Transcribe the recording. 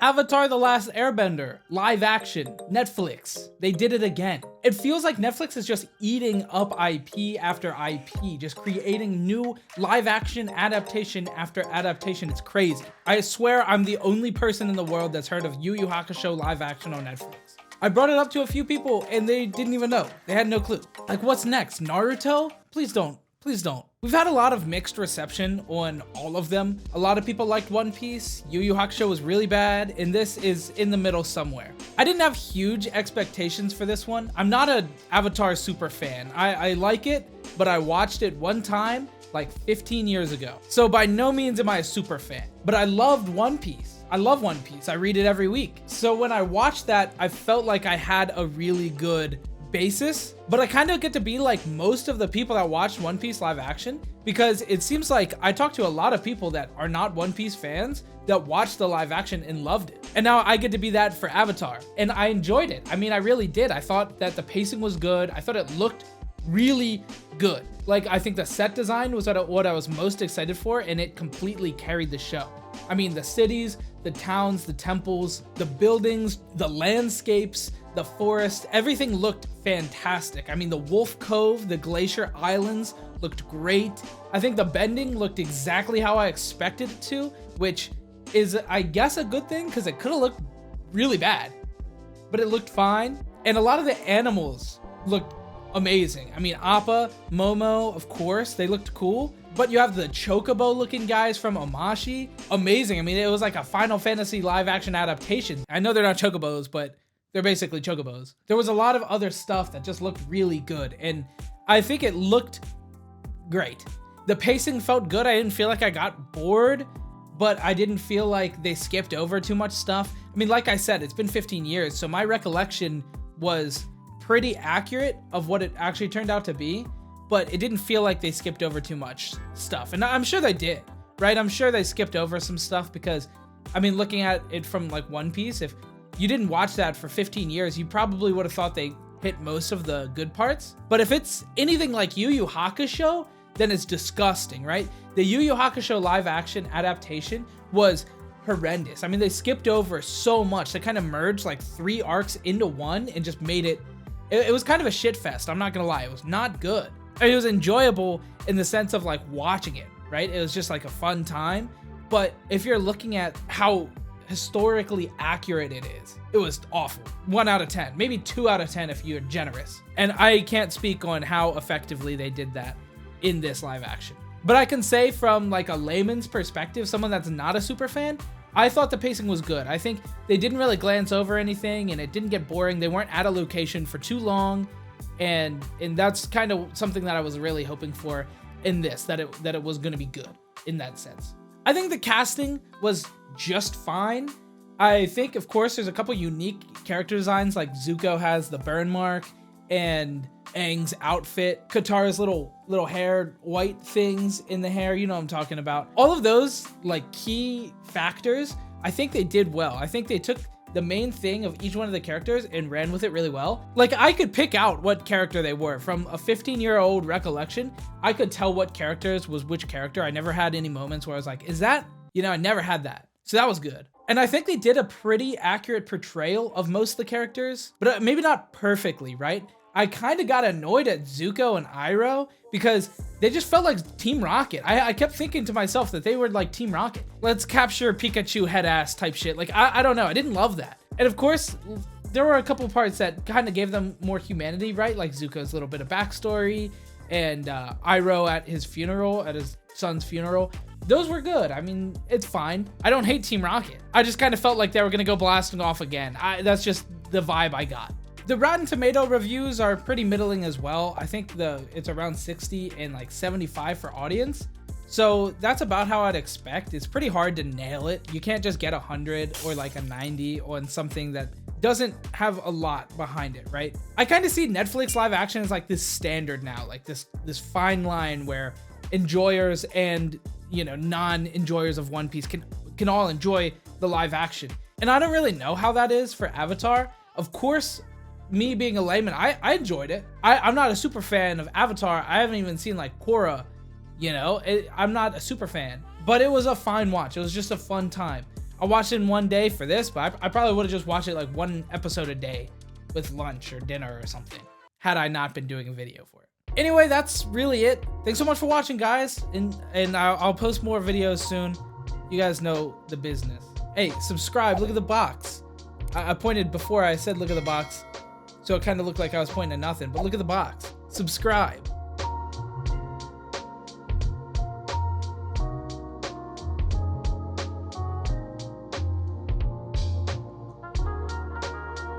Avatar: The Last Airbender, live action, Netflix. They did it again. It feels like Netflix is just eating up IP after IP, just creating new live action adaptation after adaptation. It's crazy. I swear I'm the only person in the world that's heard of Yu Yu Hakusho live action on Netflix. I brought it up to a few people and they didn't even know. They had no clue. Like, what's next? Naruto? Please don't. Please don't. We've had a lot of mixed reception on all of them. A lot of people liked One Piece. Yu Yu Hakusho was really bad, and this is in the middle somewhere. I didn't have huge expectations for this one. I'm not an Avatar super fan. I like it, but I watched it one time like 15 years ago. So by no means am I a super fan, but I loved One Piece. I love One Piece. I read it every week. So when I watched that, I felt like I had a really good basis, but I kind of get to be like most of the people that watched One Piece live action, because it seems like I talked to a lot of people that are not One Piece fans that watched the live action and loved it. And now I get to be that for Avatar, and I enjoyed it. I mean, I really did. I thought that the pacing was good. I thought it looked really good. Like, I think the set design was what I was most excited for, and it completely carried the show. I mean, the cities, the towns, the temples, the buildings, the landscapes, the forest, everything looked fantastic. I mean, the Wolf Cove, the Glacier Islands looked great. I think the bending looked exactly how I expected it to, which is, I guess, a good thing, because it could have looked really bad, but it looked fine. And a lot of the animals looked amazing. I mean, Appa, Momo, of course, they looked cool. But you have the chocobo looking guys from Omashi. Amazing. I mean, it was like a Final Fantasy live action adaptation. I know they're not chocobos, but they're basically chocobos. There was a lot of other stuff that just looked really good, and I think it looked great. The pacing felt good. I didn't feel like I got bored, but I didn't feel like they skipped over too much stuff. I mean, like I said, it's been 15 years, so my recollection was pretty accurate of what it actually turned out to be, but it didn't feel like they skipped over too much stuff. And I'm sure they did, right? I'm sure they skipped over some stuff, because, I mean, looking at it from like One Piece, if you didn't watch that for 15 years, you probably would have thought they hit most of the good parts. But if it's anything like Yu Yu Hakusho, then it's disgusting, right? The Yu Yu Hakusho live action adaptation was horrendous. I mean, they skipped over so much. They kind of merged like 3 arcs into one and just made it was kind of a shit fest. I'm not gonna lie. It was not good. I mean, it was enjoyable in the sense of like watching it, right? It was just like a fun time. But if you're looking at how historically accurate it is, it was awful. 1 out of 10, maybe 2 out of 10 if you're generous. And I can't speak on how effectively they did that in this live action. But I can say from like a layman's perspective, someone that's not a super fan, I thought the pacing was good. I think they didn't really glance over anything, and it didn't get boring. They weren't at a location for too long. And that's kind of something that I was really hoping for in this, that it was going to be good in that sense. I think the casting was just fine. I think, of course, there's a couple unique character designs, like Zuko has the burn mark, and Aang's outfit, Katara's little hair, white things in the hair, you know what I'm talking about. All of those like key factors, I think they did well. I think they took the main thing of each one of the characters and ran with it really well. Like, I could pick out what character they were. From a 15-year-old recollection, I could tell what characters was which character. I never had any moments where I was like, is that? You know, I never had that. So that was good. And I think they did a pretty accurate portrayal of most of the characters, but maybe not perfectly, right? I kind of got annoyed at Zuko and Iroh because they just felt like Team Rocket. I kept thinking to myself that they were like Team Rocket. Let's capture Pikachu head ass type shit. Like, I don't know. I didn't love that. And of course, there were a couple parts that kind of gave them more humanity, right? Like Zuko's little bit of backstory and Iroh at his funeral, at his son's funeral. Those were good. I mean, it's fine. I don't hate Team Rocket. I just kind of felt like they were going to go blasting off again. That's just the vibe I got. The Rotten Tomato reviews are pretty middling as well. I think it's around 60 and like 75 for audience. So that's about how I'd expect. It's pretty hard to nail it. You can't just get 100 or like a 90 on something that doesn't have a lot behind it, right? I kind of see Netflix live action as like this standard now, like this fine line where enjoyers and, you know, non-enjoyers of One Piece can all enjoy the live action. And I don't really know how that is for Avatar. Of course, me being a layman, I enjoyed it. I'm not a super fan of Avatar. I haven't even seen like Korra, you know, I'm not a super fan, but it was a fine watch. It was just a fun time. I watched it in one day for this, but I probably would have just watched it like one episode a day with lunch or dinner or something had I not been doing a video for it. Anyway, that's really it. Thanks so much for watching, guys, and I'll post more videos soon. You guys know the business. Hey, subscribe. Look at the box. I pointed before. I said look at the box, so it kind of looked like I was pointing at nothing, but look at the box. Subscribe.